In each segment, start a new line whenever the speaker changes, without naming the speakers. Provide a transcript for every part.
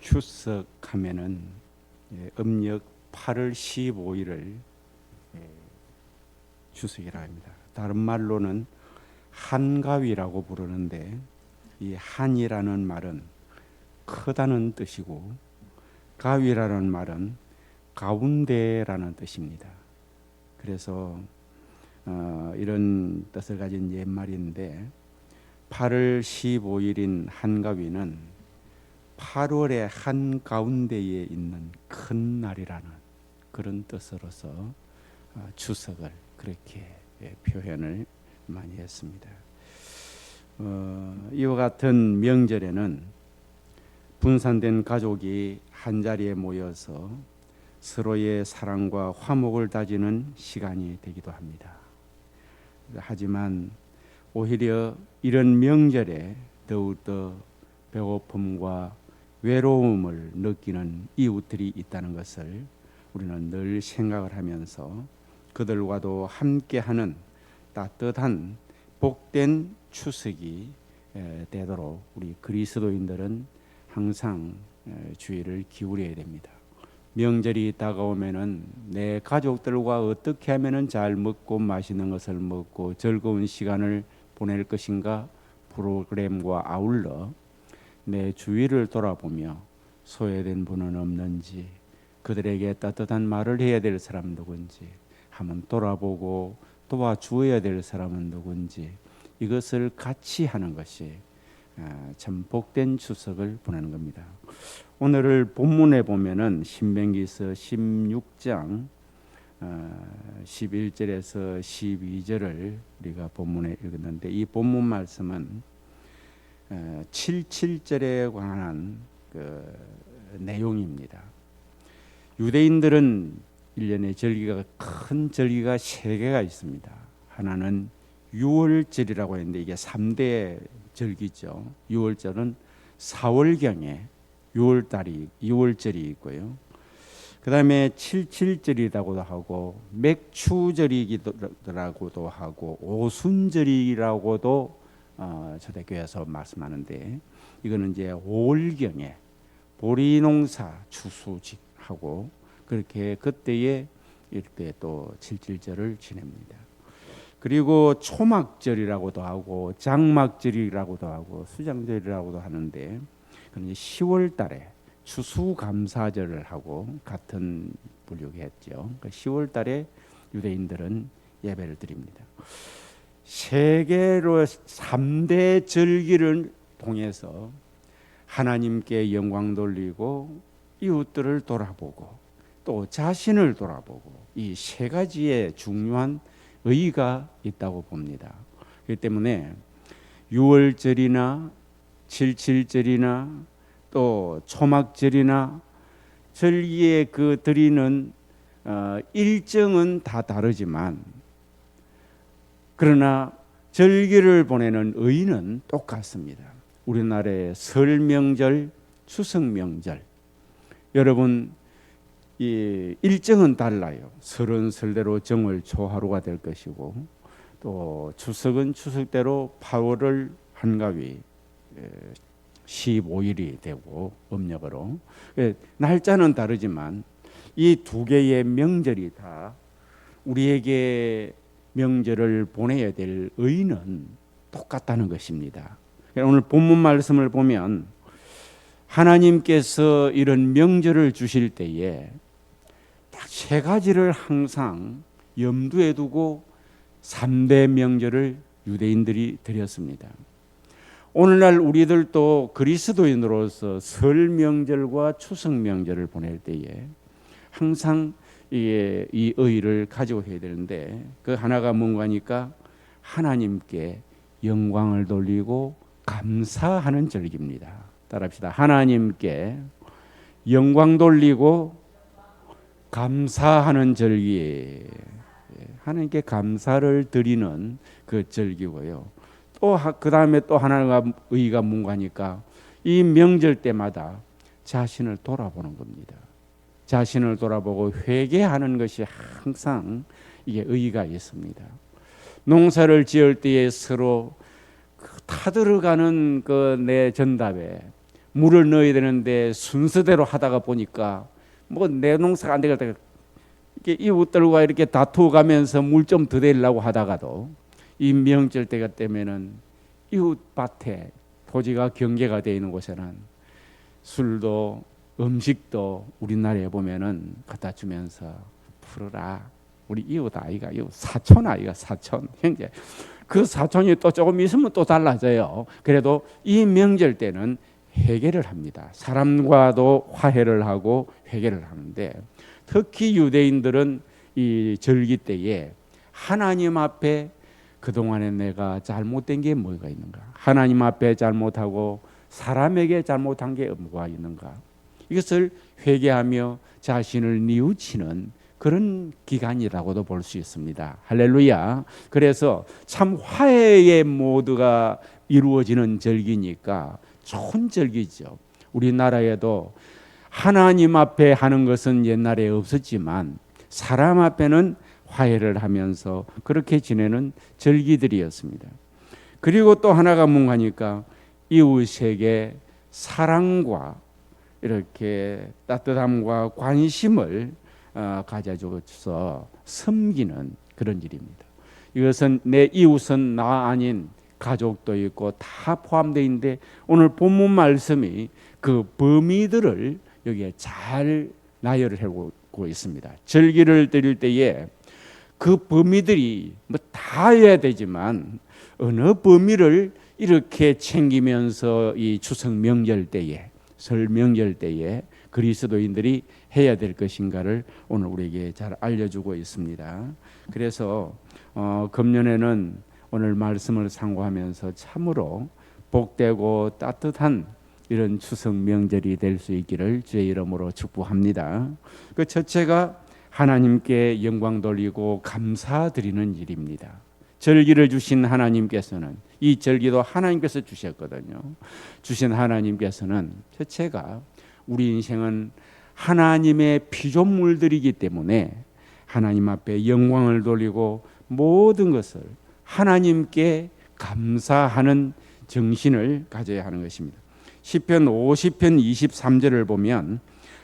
추석하면은 음력 8월 15일을 추석이라 합니다. 다른 말로는 한가위라고 부르는데, 이 한이라는 말은 크다는 뜻이고 가위라는 말은 가운데라는 뜻입니다. 그래서 이런 뜻을 가진 옛말인데, 8월 15일인 한가위는 8월의 한가운데에 있는 큰 날이라는 그런 뜻으로서 추석을 그렇게 표현을 많이 했습니다. 이와 같은 명절에는 분산된 가족이 한자리에 모여서 서로의 사랑과 화목을 다지는 시간이 되기도 합니다. 하지만 오히려 이런 명절에 더욱더 배고픔과 외로움을 느끼는 이웃들이 있다는 것을 우리는 늘 생각을 하면서 그들과도 함께하는 따뜻한 복된 추석이 되도록 우리 그리스도인들은 항상 주의를 기울여야 됩니다. 명절이 다가오면은 내 가족들과 어떻게 하면은 잘 먹고 맛있는 것을 먹고 즐거운 시간을 보낼 것인가 프로그램과 아울러 내 주위를 돌아보며 소외된 분은 없는지, 그들에게 따뜻한 말을 해야 될 사람 누군지 한번 돌아보고 도와주어야 될 사람은 누군지, 이것을 같이 하는 것이 참 복된 추석을 보내는 겁니다. 오늘을 본문에 보면은 신명기서 16장 11절에서 12절을 우리가 본문에 읽었는데, 이 본문 말씀은 77절에 관한 그 내용입니다. 유대인들은 1년에 절기가 큰 절기가 3개가 있습니다. 하나는 유월절이라고 했는데 이게 3대 절기죠. 유월절은 4월경에 유월절이 있고요. 그 다음에 77절이라고도 하고 맥추절이라고도 하고 오순절이라고도 초대교회에서 말씀하는데, 이거는 이제 5월경에 보리농사 추수직하고 그렇게 그때에 이렇게 또 77절을 지냅니다. 그리고 초막절이라고도 하고 장막절이라고도 하고 수장절이라고도 하는데, 그건 10월 달에 추수감사절을 하고 같은 분류겠죠. 10월 달에 유대인들은 예배를 드립니다. 세계로 3대 절기를 통해서 하나님께 영광 돌리고 이웃들을 돌아보고 또 자신을 돌아보고, 이 3가지의 중요한 의의가 있다고 봅니다. 그렇기 때문에 유월절이나 77절이나 또 초막절이나 절기에 그 드리는 일정은 다 다르지만, 그러나 절기를 보내는 의의는 똑같습니다. 우리나라의 설 명절, 추석 명절, 여러분 이 일정은 달라요. 설은 설대로 정월 초하루가 될 것이고, 또 추석은 추석대로 8월을 한가위 15일이 되고 음력으로 날짜는 다르지만 이 2개의 명절이 다 우리에게 명절을 보내야 될 의의는 똑같다는 것입니다. 오늘 본문 말씀을 보면 하나님께서 이런 명절을 주실 때에 딱 3가지를 항상 염두에 두고 3대 명절을 유대인들이 드렸습니다. 오늘날 우리들도 그리스도인으로서 설 명절과 추석 명절을 보낼 때에 항상 이 의의를 가지고 해야 되는데, 그 하나가 뭔가니까 하나님께 영광을 돌리고 감사하는 절기입니다. 따라합시다. 하나님께 영광 돌리고 감사하는 절기, 하나님께 감사를 드리는 그 절기고요. 또 그 다음에 또 하나가 의의가 뭔가니까 이 명절 때마다 자신을 돌아보는 겁니다. 자신을 돌아보고 회개하는 것이 항상 이게 의의가 있습니다. 농사를 지을 때에 서로 타들어가는 그 내 전답에 물을 넣어야 되는데 순서대로 하다가 보니까 뭐 내 농사가 안 되겠다. 이렇게 이웃들과 이렇게 다투어가면서 물 좀 더 내려고 하다가도 이 명절 때가 되면은 이웃 밭에 토지가 경계가 되어 있는 곳에는 술도 음식도 우리나라에 보면은 갖다 주면서 풀어라. 우리 이웃 아이가, 이웃 사촌 아이가, 사촌 형제. 그 사촌이 또 조금 있으면 또 달라져요. 그래도 이 명절 때는 회개를 합니다. 사람과도 화해를 하고 회개를 하는데, 특히 유대인들은 이 절기 때에 하나님 앞에 그동안에 내가 잘못된 게 뭐가 있는가, 하나님 앞에 잘못하고 사람에게 잘못한 게 뭐가 있는가, 이것을 회개하며 자신을 뉘우치는 그런 기간이라고도 볼 수 있습니다. 할렐루야. 그래서 참 화해의 모두가 이루어지는 절기니까 좋은 절기죠. 우리나라에도 하나님 앞에 하는 것은 옛날에 없었지만 사람 앞에는 화해를 하면서 그렇게 지내는 절기들이었습니다. 그리고 또 하나가 뭔가니까 이웃에게 사랑과 이렇게 따뜻함과 관심을 가져줘서 섬기는 그런 일입니다. 이것은 내 이웃은 나 아닌 가족도 있고 다 포함되어 있는데, 오늘 본문 말씀이 그 범위들을 여기에 잘 나열을 해오고 있습니다. 절기를 드릴 때에 그 범위들이 뭐 다 해야 되지만 어느 범위를 이렇게 챙기면서 이 추석 명절 때에, 설 명절 때에 그리스도인들이 해야 될 것인가를 오늘 우리에게 잘 알려주고 있습니다. 그래서 금년에는 오늘 말씀을 상고하면서 참으로 복되고 따뜻한 이런 추석 명절이 될 수 있기를 주의 이름으로 축복합니다. 그 첫째가 하나님께 영광 돌리고 감사드리는 일입니다. 절기를 주신 하나님께서는, 이 절기도 하나님께서 주셨거든요. 주신 하나님께서는 첫째가 우리 인생은 하나님의 피조물들이기 때문에 하나님 앞에 영광을 돌리고 모든 것을 하나님께 감사하는 정신을 가져야 하는 것입니다. 시편 50편 23절을 보면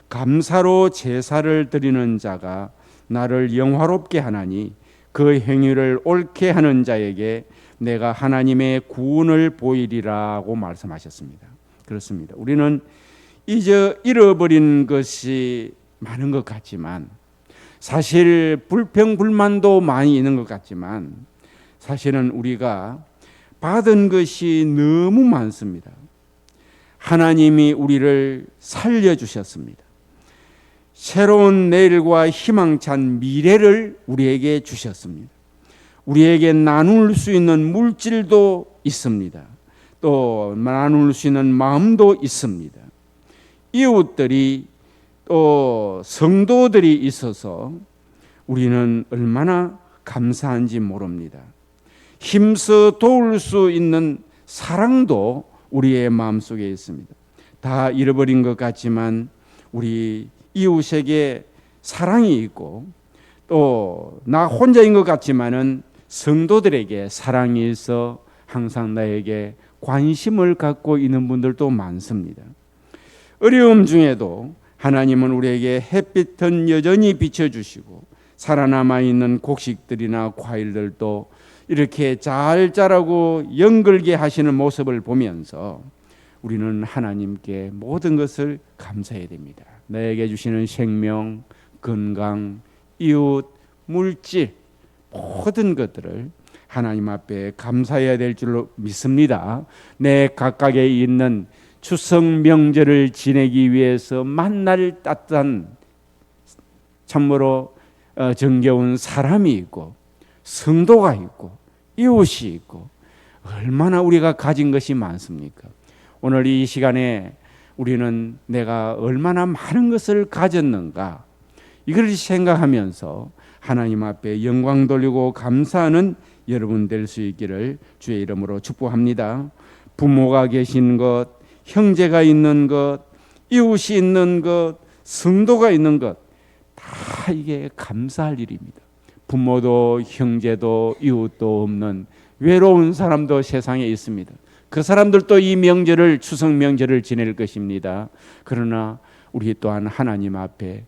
감사로 제사를 드리는 자가 나를 영화롭게 하나니 그 행위를 옳게 하는 자에게 내가 하나님의 구원을 보이리라고 말씀하셨습니다. 그렇습니다. 우리는 잃어버린 것이 많은 것 같지만, 사실 불평불만도 많이 있는 것 같지만, 사실은 우리가 받은 것이 너무 많습니다. 하나님이 우리를 살려주셨습니다. 새로운 내일과 희망찬 미래를 우리에게 주셨습니다. 우리에게 나눌 수 있는 물질도 있습니다. 또 나눌 수 있는 마음도 있습니다. 이웃들이 또 성도들이 있어서 우리는 얼마나 감사한지 모릅니다. 힘써 도울 수 있는 사랑도 우리의 마음속에 있습니다. 다 잃어버린 것 같지만 우리 이웃에게 사랑이 있고, 또 나 혼자인 것 같지만은 성도들에게 사랑이 있어 항상 나에게 관심을 갖고 있는 분들도 많습니다. 어려움 중에도 하나님은 우리에게 햇빛은 여전히 비춰주시고 살아남아 있는 곡식들이나 과일들도 이렇게 잘 자라고 연글게 하시는 모습을 보면서 우리는 하나님께 모든 것을 감사해야 됩니다. 나에게 주시는 생명, 건강, 이웃, 물질, 모든 것들을 하나님 앞에 감사해야 될 줄로 믿습니다. 내 각각에 있는 추석 명절을 지내기 위해서 만날 따뜻한 참으로 정겨운 사람이 있고, 성도가 있고, 이웃이 있고, 얼마나 우리가 가진 것이 많습니까? 오늘 이 시간에 우리는 내가 얼마나 많은 것을 가졌는가, 이걸 생각하면서 하나님 앞에 영광 돌리고 감사하는 여러분 될 수 있기를 주의 이름으로 축복합니다. 부모가 계신 것, 형제가 있는 것, 이웃이 있는 것, 성도가 있는 것, 다 이게 감사할 일입니다. 부모도 형제도 이웃도 없는 외로운 사람도 세상에 있습니다. 그 사람들도 이 명절을, 추석 명절을 지낼 것입니다. 그러나 우리 또한 하나님 앞에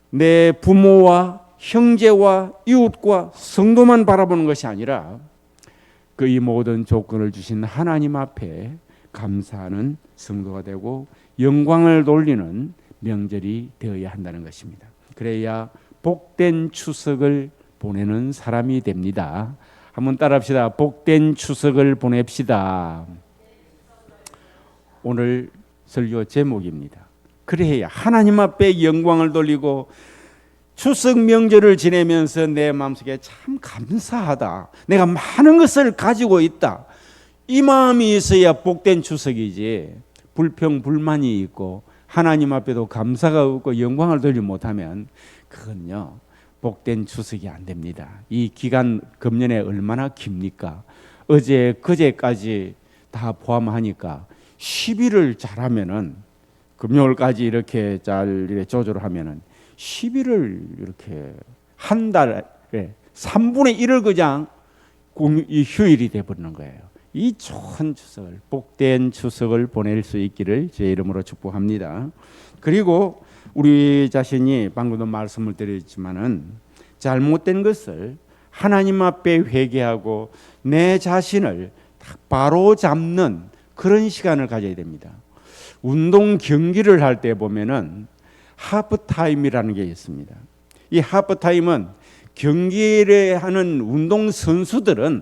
내 부모와 형제와 이웃과 성도만 바라보는 것이 아니라 그 이 모든 조건을 주신 하나님 앞에 감사하는 성도가 되고 영광을 돌리는 명절이 되어야 한다는 것입니다. 그래야 복된 추석을 보내는 사람이 됩니다. 한번 따라합시다. 복된 추석을 보냅시다. 오늘 설교 제목입니다. 그래야 하나님 앞에 영광을 돌리고 추석 명절을 지내면서 내 마음속에 참 감사하다, 내가 많은 것을 가지고 있다, 이 마음이 있어야 복된 추석이지, 불평 불만이 있고 하나님 앞에도 감사가 없고 영광을 돌리지 못하면 그건요 복된 추석이 안 됩니다. 이 기간 금년에 얼마나 깁니까? 어제 그제까지 다 포함하니까 10일을 잘하면은, 금요일까지 이렇게 잘 조절하면은 10일을 이렇게 한 달에 3분의 1을 그냥 이 휴일이 되어버리는 거예요. 이 좋은 추석을, 복된 추석을 보낼 수 있기를 제 이름으로 축복합니다. 그리고 우리 자신이 방금도 말씀을 드렸지만은 잘못된 것을 하나님 앞에 회개하고 내 자신을 바로 잡는 그런 시간을 가져야 됩니다. 운동 경기를 할 때 보면은 하프타임이라는 게 있습니다. 이 하프타임은 경기를 하는 운동 선수들은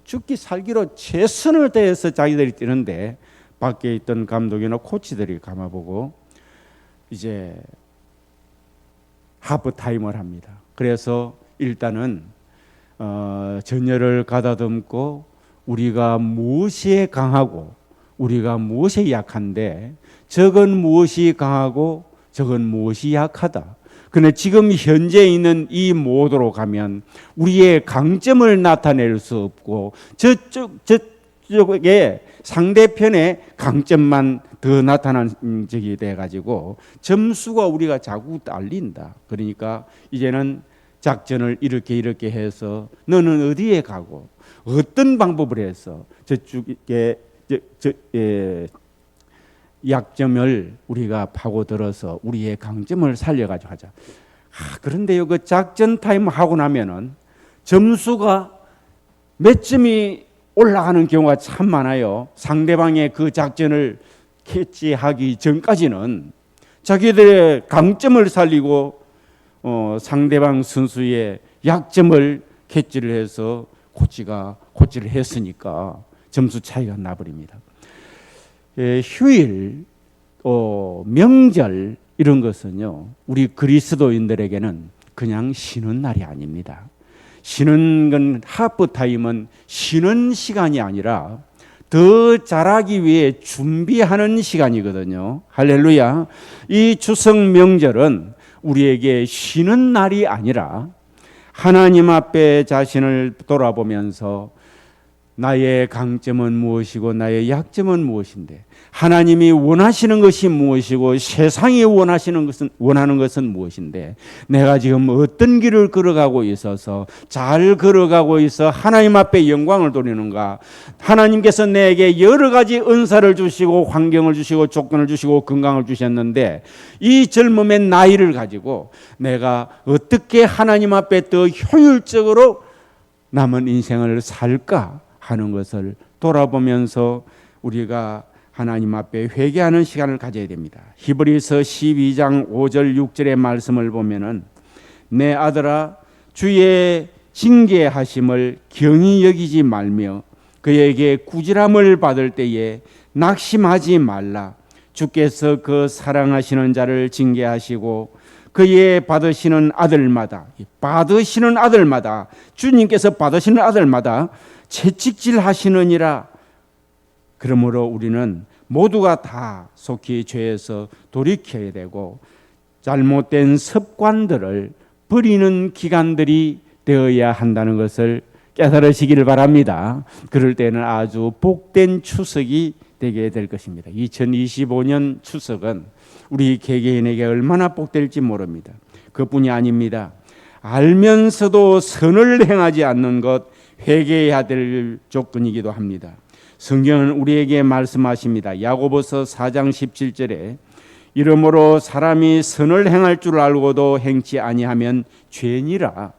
죽기 살기로 최선을 다해서 자기들이 뛰는데 밖에 있던 감독이나 코치들이 감아보고 이제 하프타임을 합니다. 그래서 일단은 전열을 가다듬고 우리가 무엇에 강하고 우리가 무엇에 약한데 저건 무엇이 강하고 저건 무엇이 약하다. 그런데 지금 현재 있는 이 모드로 가면 우리의 강점을 나타낼 수 없고 저쪽에 상대편의 강점만 더 나타난 적이 돼가지고 점수가 우리가 자꾸 딸린다. 그러니까 이제는 작전을 이렇게 해서 너는 어디에 가고 어떤 방법을 해서 저쪽에 약점을 우리가 파고들어서 우리의 강점을 살려가지고 하자. 그런데요, 그 작전 타임 하고 나면은 점수가 몇 점이 올라가는 경우가 참 많아요. 상대방의 그 작전을 캐치하기 전까지는 자기들의 강점을 살리고 상대방 선수의 약점을 캐치를 해서 코치를 했으니까 점수 차이가 나버립니다. 휴일, 명절 이런 것은요 우리 그리스도인들에게는 그냥 쉬는 날이 아닙니다. 쉬는 건 하프타임은 쉬는 시간이 아니라 더 잘하기 위해 준비하는 시간이거든요. 할렐루야. 이 추석 명절은 우리에게 쉬는 날이 아니라 하나님 앞에 자신을 돌아보면서 나의 강점은 무엇이고 나의 약점은 무엇인데 하나님이 원하시는 것이 무엇이고 세상이 원하는 것은 무엇인데 내가 지금 어떤 길을 걸어가고 있어서 잘 걸어가고 있어 하나님 앞에 영광을 돌리는가. 하나님께서 내게 여러 가지 은사를 주시고 환경을 주시고 조건을 주시고 건강을 주셨는데 이 젊음의 나이를 가지고 내가 어떻게 하나님 앞에 더 효율적으로 남은 인생을 살까 하는 것을 돌아보면서 우리가 하나님 앞에 회개하는 시간을 가져야 됩니다. 히브리서 12장 5절 6절의 말씀을 보면은 내 아들아 주의 징계하심을 경히 여기지 말며 그에게 꾸지람을 받을 때에 낙심하지 말라. 주께서 그 사랑하시는 자를 징계하시고 그의 받으시는 아들마다 주님께서 받으시는 아들마다 채찍질 하시느니라. 그러므로 우리는 모두가 다 속히 죄에서 돌이켜야 되고 잘못된 습관들을 버리는 기간들이 되어야 한다는 것을 깨달으시기를 바랍니다. 그럴 때는 아주 복된 추석이 되게 될 것입니다. 2025년 추석은 우리 개개인에게 얼마나 복될지 모릅니다. 그뿐이 아닙니다. 알면서도 선을 행하지 않는 것, 회개해야 될 조건이기도 합니다. 성경은 우리에게 말씀하십니다. 야고보서 4장 17절에 이러므로 사람이 선을 행할 줄 알고도 행치 아니하면 죄니라.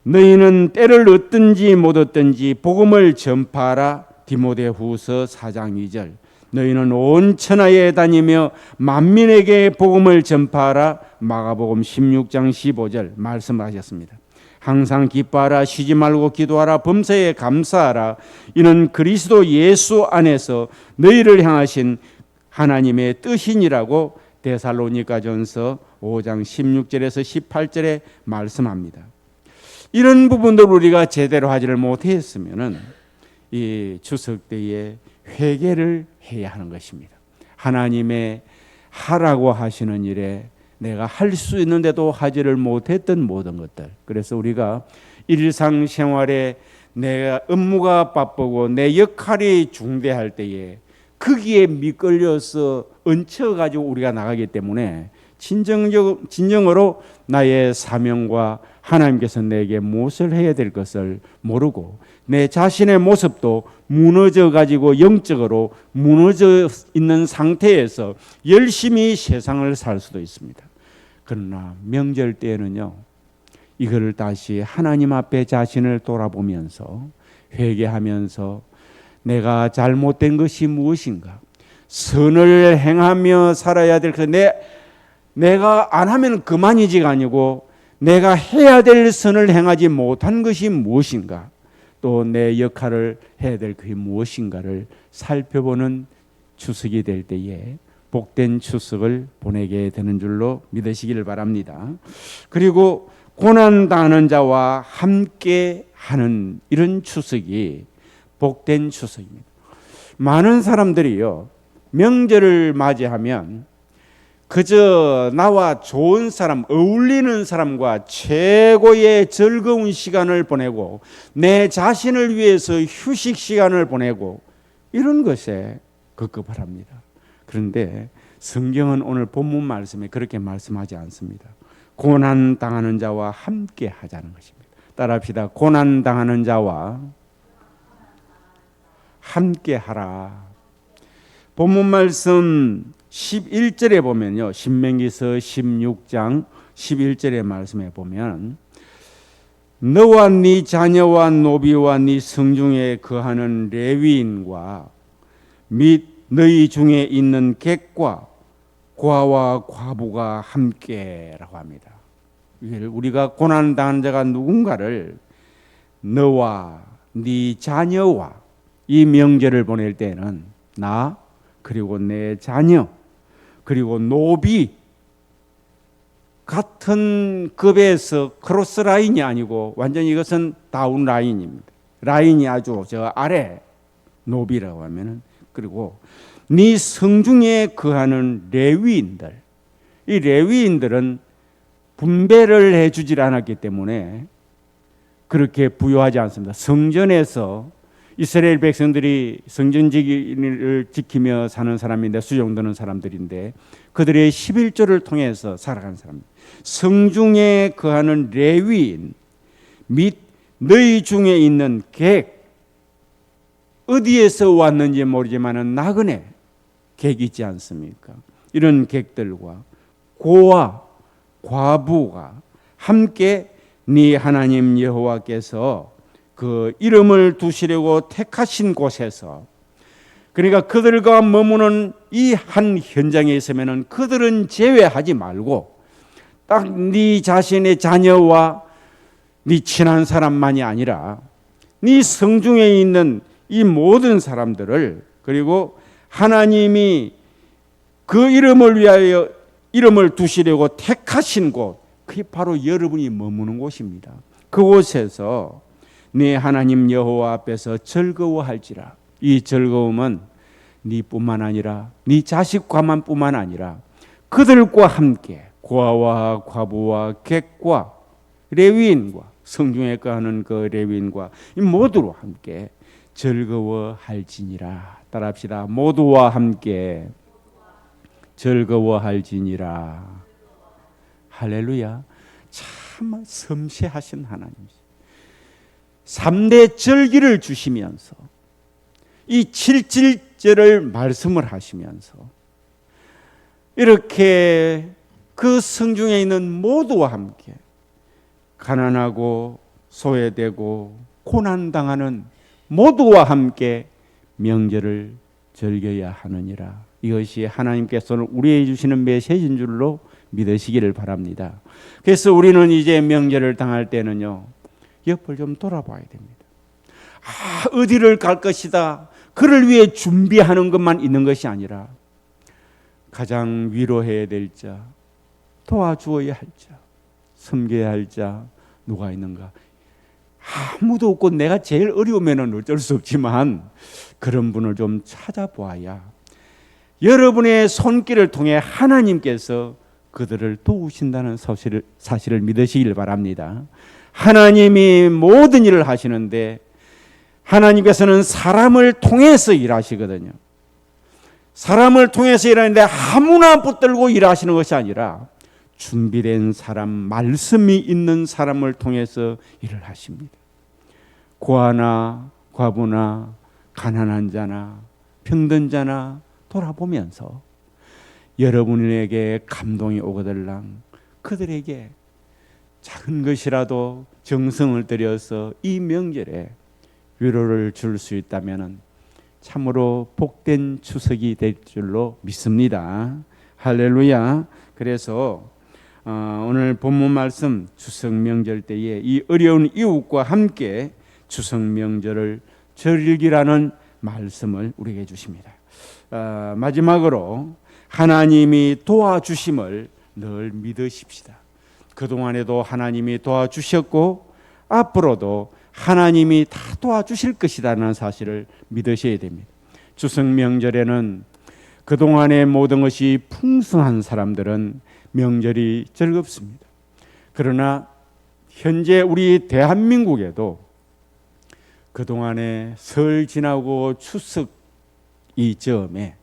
너희는 때를 얻든지 못 얻든지 복음을 전파하라. 디모데후서 4장 2절. 너희는 온 천하에 다니며 만민에게 복음을 전파하라. 마가복음 16장 15절 말씀하셨습니다. 항상 기뻐하라. 쉬지 말고 기도하라. 범사에 감사하라. 이는 그리스도 예수 안에서 너희를 향하신 하나님의 뜻이니라고 데살로니가전서 5장 16절에서 18절에 말씀합니다. 이런 부분들 우리가 제대로 하지를 못했으면은 이 추석 때에 회개를 해야 하는 것입니다. 하나님의 하라고 하시는 일에 내가 할 수 있는데도 하지를 못했던 모든 것들. 그래서 우리가 일상생활에 내 업무가 바쁘고 내 역할이 중대할 때에 거기에 미끌려서 얹혀가지고 우리가 나가기 때문에 진정으로 나의 사명과 하나님께서 내게 무엇을 해야 될 것을 모르고 내 자신의 모습도 무너져 가지고 영적으로 무너져 있는 상태에서 열심히 세상을 살 수도 있습니다. 그러나 명절 때에는요, 이거를 다시 하나님 앞에 자신을 돌아보면서 회개하면서 내가 잘못된 것이 무엇인가, 선을 행하며 살아야 될 것, 내가 안 하면 그만이지가 아니고 내가 해야 될 선을 행하지 못한 것이 무엇인가, 또 내 역할을 해야 될 것이 무엇인가를 살펴보는 추석이 될 때에 복된 추석을 보내게 되는 줄로 믿으시기를 바랍니다. 그리고 고난당하는 자와 함께 하는 이런 추석이 복된 추석입니다. 많은 사람들이요, 명절을 맞이하면 그저 나와 좋은 사람, 어울리는 사람과 최고의 즐거운 시간을 보내고 내 자신을 위해서 휴식 시간을 보내고 이런 것에 급급합니다. 그런데 성경은 오늘 본문 말씀에 그렇게 말씀하지 않습니다. 고난당하는 자와 함께 하자는 것입니다. 따라합시다. 고난당하는 자와 함께 하라. 본문 말씀 11절에 보면요, 신명기서 16장 11절의 말씀에 보면 너와 네 자녀와 노비와 네 성중에 거하는 레위인과 및 너희 중에 있는 객과 고아와 과부가 함께라고 합니다. 우리가 고난당한 자가 누군가를 너와 네 자녀와 이 명절을 보낼 때는 나 그리고 내 자녀 그리고 노비 같은 급에서 크로스 라인이 아니고 완전히 이것은 다운 라인입니다. 라인이 아주 저 아래 노비라고 하면은, 그리고 네 성중에 거하는 레위인들, 이 레위인들은 분배를 해주질 않았기 때문에 그렇게 부여하지 않습니다. 성전에서 이스라엘 백성들이 성전지기를 지키며 사는 사람인데, 수종드는 사람들인데 그들의 11조를 통해서 살아간 사람입니다. 성중에 거하는 레위인 및 너희 중에 있는 객, 어디에서 왔는지 모르지만 나그네 객 있지 않습니까? 이런 객들과 고아 과부가 함께 네 하나님 여호와께서 그 이름을 두시려고 택하신 곳에서, 그러니까 그들과 머무는 이 한 현장에 있으면은 그들은 제외하지 말고 딱 네 자신의 자녀와 네 친한 사람만이 아니라 네 성중에 있는 이 모든 사람들을, 그리고 하나님이 그 이름을 위하여 이름을 두시려고 택하신 곳, 그게 바로 여러분이 머무는 곳입니다. 그곳에서 네 하나님 여호와 앞에서 즐거워할지라. 이 즐거움은 네뿐만 아니라 네 자식과만 뿐만 아니라 그들과 함께 고아와 과부와 객과 레위인과 성중에 거하는 그 레위인과 이 모두로 함께 즐거워할지니라. 따라합시다. 모두와 함께 즐거워할지니라. 할렐루야. 참 섬세하신 하나님이시죠. 3대 절기를 주시면서 이 7.7절을 말씀을 하시면서 이렇게 그 성중에 있는 모두와 함께 가난하고 소외되고 고난당하는 모두와 함께 명절을 즐겨야 하느니라. 이것이 하나님께서는 우리에게 주시는 메시지인 줄로 믿으시기를 바랍니다. 그래서 우리는 이제 명절을 당할 때는요, 옆을 좀 돌아봐야 됩니다. 어디를 갈 것이다, 그를 위해 준비하는 것만 있는 것이 아니라 가장 위로해야 될 자, 도와주어야 할 자, 섬겨야 할 자 누가 있는가? 아무도 없고 내가 제일 어려우면 어쩔 수 없지만 그런 분을 좀 찾아보아야 여러분의 손길을 통해 하나님께서 그들을 도우신다는 사실을 믿으시길 바랍니다. 하나님이 모든 일을 하시는데 하나님께서는 사람을 통해서 일하시거든요. 사람을 통해서 일하는데 아무나 붙들고 일하시는 것이 아니라 준비된 사람, 말씀이 있는 사람을 통해서 일을 하십니다. 고아나 과부나 가난한 자나 병든 자나 돌아보면서 여러분에게 감동이 오거들랑 그들에게 작은 것이라도 정성을 들여서 이 명절에 위로를 줄 수 있다면 참으로 복된 추석이 될 줄로 믿습니다. 할렐루야. 그래서 오늘 본문 말씀 추석 명절 때에 이 어려운 이웃과 함께 추석 명절을 즐기라는 말씀을 우리에게 주십니다. 마지막으로 하나님이 도와주심을 늘 믿으십시다. 그동안에도 하나님이 도와주셨고 앞으로도 하나님이 다 도와주실 것이라는 사실을 믿으셔야 됩니다. 추석 명절에는 그동안의 모든 것이 풍성한 사람들은 명절이 즐겁습니다. 그러나 현재 우리 대한민국에도 그동안에 설 지나고 추석 이 즈음에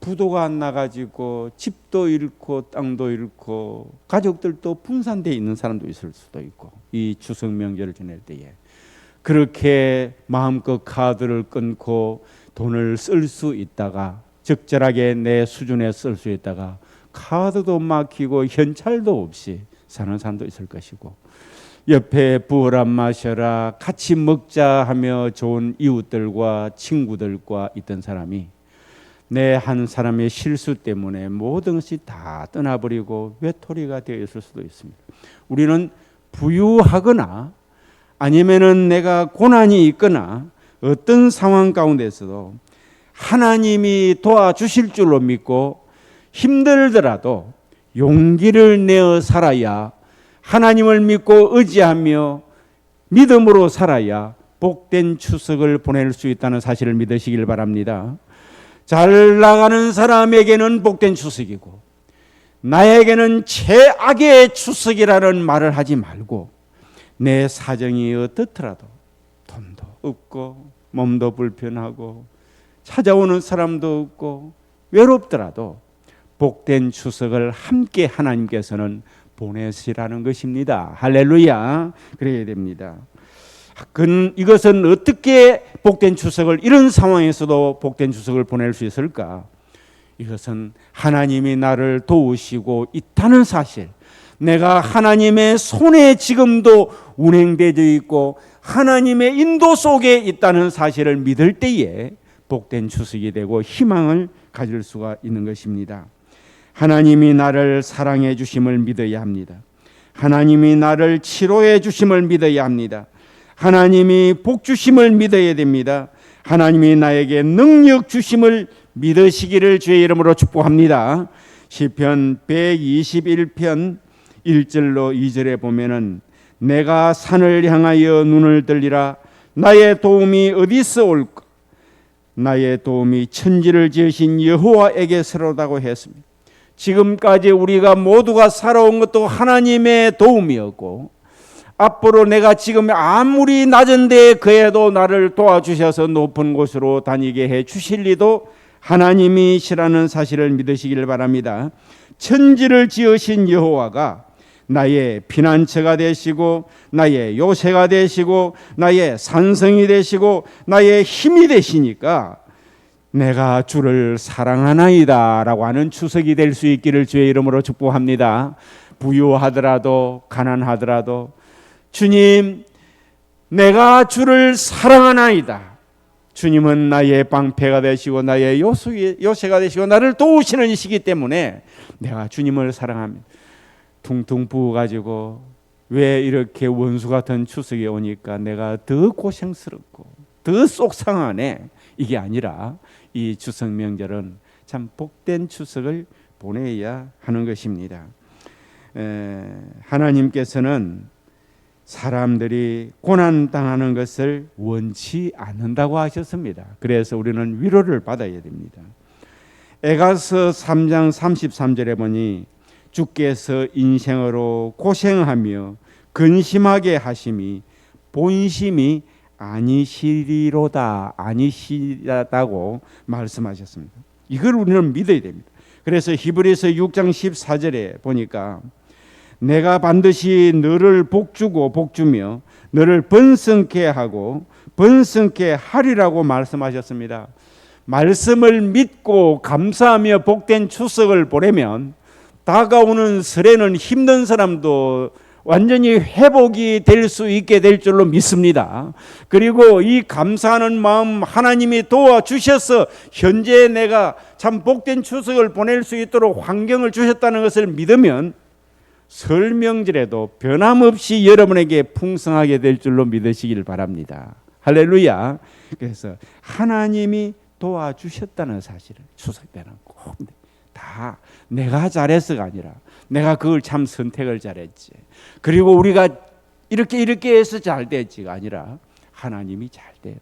부도가 안 나가지고 집도 잃고 땅도 잃고 가족들도 분산되어 있는 사람도 있을 수도 있고 이 추석 명절을 지낼 때에 그렇게 마음껏 카드를 끊고 돈을 쓸 수 있다가 적절하게 내 수준에 쓸 수 있다가 카드도 막히고 현찰도 없이 사는 사람도 있을 것이고 옆에 부어라 마셔라 같이 먹자 하며 좋은 이웃들과 친구들과 있던 사람이 내 한 사람의 실수 때문에 모든 것이 다 떠나버리고 외톨이가 되어 있을 수도 있습니다. 우리는 부유하거나 아니면은 내가 고난이 있거나 어떤 상황 가운데서도 하나님이 도와주실 줄로 믿고 힘들더라도 용기를 내어 살아야 하나님을 믿고 의지하며 믿음으로 살아야 복된 추석을 보낼 수 있다는 사실을 믿으시길 바랍니다. 잘 나가는 사람에게는 복된 추석이고 나에게는 최악의 추석이라는 말을 하지 말고 내 사정이 어떻더라도 돈도 없고 몸도 불편하고 찾아오는 사람도 없고 외롭더라도 복된 추석을 함께 하나님께서는 보내시라는 것입니다. 할렐루야. 그래야 됩니다. 이것은 어떻게 복된 추석을 이런 상황에서도 복된 추석을 보낼 수 있을까? 이것은 하나님이 나를 도우시고 있다는 사실, 내가 하나님의 손에 지금도 운행되어 있고 하나님의 인도 속에 있다는 사실을 믿을 때에 복된 추석이 되고 희망을 가질 수가 있는 것입니다. 하나님이 나를 사랑해 주심을 믿어야 합니다. 하나님이 나를 치료해 주심을 믿어야 합니다. 하나님이 복 주심을 믿어야 됩니다. 하나님이 나에게 능력 주심을 믿으시기를 주의 이름으로 축복합니다. 시편 121편 1절로 2절에 보면은 내가 산을 향하여 눈을 들리라 나의 도움이 어디서 올까? 나의 도움이 천지를 지으신 여호와에게서로다고 했습니다. 지금까지 우리가 모두가 살아온 것도 하나님의 도움이었고 앞으로 내가 지금 아무리 낮은데 그에도 나를 도와주셔서 높은 곳으로 다니게 해 주실 리도 하나님이시라는 사실을 믿으시길 바랍니다. 천지를 지으신 여호와가 나의 피난처가 되시고 나의 요새가 되시고 나의 산성이 되시고 나의 힘이 되시니까 내가 주를 사랑하나이다 라고 하는 추석이 될 수 있기를 주의 이름으로 축복합니다. 부유하더라도 가난하더라도 주님, 내가 주를 사랑하나이다. 주님은 나의 방패가 되시고 나의 요새가 되시고 나를 도우시는 이시기 때문에 내가 주님을 사랑합니다. 퉁퉁 부어가지고 왜 이렇게 원수 같은 추석이 오니까 내가 더 고생스럽고 더 속상하네, 이게 아니라 이 추석 명절은 참 복된 추석을 보내야 하는 것입니다. 하나님께서는 사람들이 고난당하는 것을 원치 않는다고 하셨습니다. 그래서 우리는 위로를 받아야 됩니다. 에가서 3장 33절에 보니 주께서 인생으로 고생하며 근심하게 하심이 본심이 아니시다고 말씀하셨습니다. 이걸 우리는 믿어야 됩니다. 그래서 히브리서 6장 14절에 보니까 내가 반드시 너를 복주고 복주며 너를 번성케 하고 번성케 하리라고 말씀하셨습니다. 말씀을 믿고 감사하며 복된 추석을 보내면 다가오는 설에는 힘든 사람도 완전히 회복이 될 수 있게 될 줄로 믿습니다. 그리고 이 감사하는 마음 하나님이 도와주셔서 현재 내가 참 복된 추석을 보낼 수 있도록 환경을 주셨다는 것을 믿으면 설 명절에도 변함없이 여러분에게 풍성하게 될 줄로 믿으시길 바랍니다. 할렐루야. 그래서 하나님이 도와주셨다는 사실을 추석 때는 꼭 다 내가 잘해서가 아니라 내가 그걸 참 선택을 잘했지, 그리고 우리가 이렇게 해서 잘 됐지가 아니라 하나님이 잘 됐다.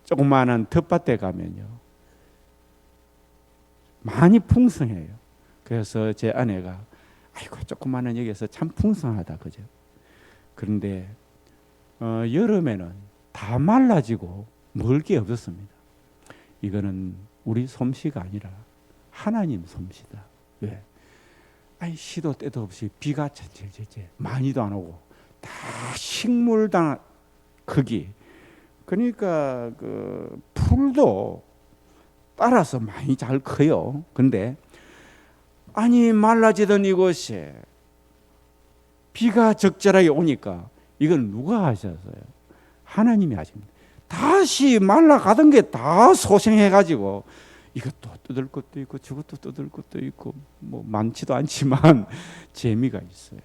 조그마한 텃밭에 가면요 많이 풍성해요. 그래서 제 아내가 아이고 조그마한 여기에서 참 풍성하다, 그죠? 그런데 여름에는 다 말라지고 먹을 게 없었습니다. 이거는 우리 솜씨가 아니라 하나님 솜씨다. 왜? 시도 때도 없이 비가 많이도 안 오고 다 식물당 크기. 그러니까 그 풀도 따라서 많이 잘 커요. 근데 말라지던 이곳에 비가 적절하게 오니까 이건 누가 하셨어요? 하나님이 하십니다. 다시 말라가던 게 다 소생해가지고 이것도 뜯을 것도 있고 저것도 뜯을 것도 있고 뭐 많지도 않지만 재미가 있어요.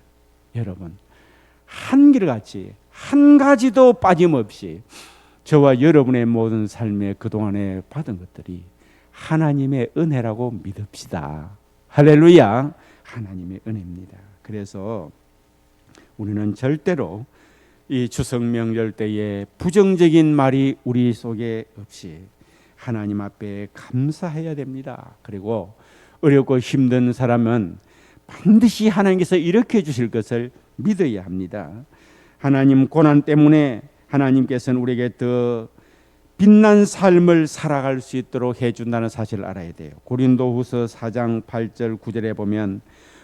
여러분, 한결같이 한 가지도 빠짐없이 저와 여러분의 모든 삶에 그동안에 받은 것들이 하나님의 은혜라고 믿읍시다. 할렐루야. 하나님의 은혜입니다. 그래서 우리는 절대로 이 추석 명절 때에 부정적인 말이 우리 속에 없이 하나님 앞에 감사해야 됩니다. 그리고 어렵고 힘든 사람은 반드시 하나님께서 이렇게 주실 것을 믿어야 합니다. 하나님 고난 때문에 하나님께서는 우리에게 더 빛난 삶을 살아갈 수 있도록 해준다는 사실을 알아야 돼요. 고린도후서 4장 8절 9절에 보면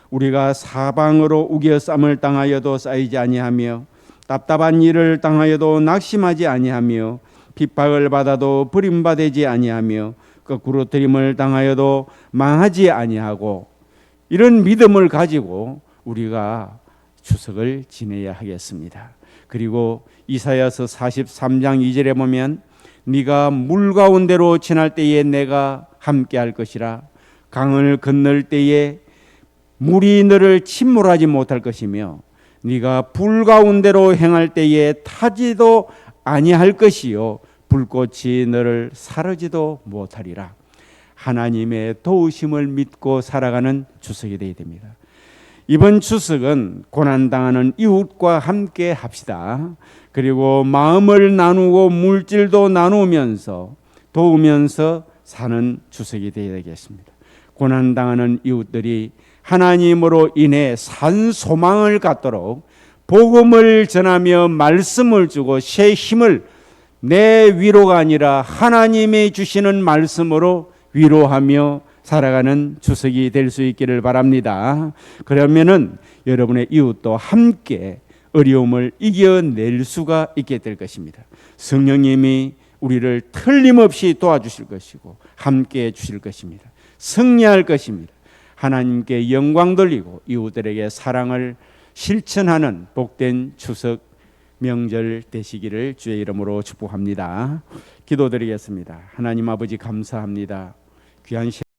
우리가 사방으로 우겨쌈을 당하여도 쌓이지 아니하며 답답한 일을 당하여도 낙심하지 아니하며 핍박을 받아도 버림받지 아니하며 거꾸로 들임을 당하여도 망하지 아니하고, 이런 믿음을 가지고 우리가 추석을 지내야 하겠습니다. 그리고 이사야서 43장 2절에 보면 네가 물 가운데로 지날 때에 내가 함께할 것이라 강을 건널 때에 물이 너를 침몰하지 못할 것이며 네가 불 가운데로 행할 때에 타지도 아니할 것이요 불꽃이 너를 사르지도 못하리라. 하나님의 도우심을 믿고 살아가는 추석이 되어야 됩니다. 이번 추석은 고난당하는 이웃과 함께 합시다. 그리고 마음을 나누고 물질도 나누면서 도우면서 사는 추석이 되어야 되겠습니다. 고난당하는 이웃들이 하나님으로 인해 산 소망을 갖도록 복음을 전하며 말씀을 주고 새 힘을, 내 위로가 아니라 하나님이 주시는 말씀으로 위로하며 살아가는 추석이 될 수 있기를 바랍니다. 그러면은 여러분의 이웃도 함께 어려움을 이겨낼 수가 있게 될 것입니다. 성령님이 우리를 틀림없이 도와주실 것이고 함께 해 주실 것입니다. 승리할 것입니다. 하나님께 영광 돌리고 이웃들에게 사랑을 실천하는 복된 추석 명절 되시기를 주의 이름으로 축복합니다. 기도드리겠습니다. 하나님 아버지 감사합니다. 귀한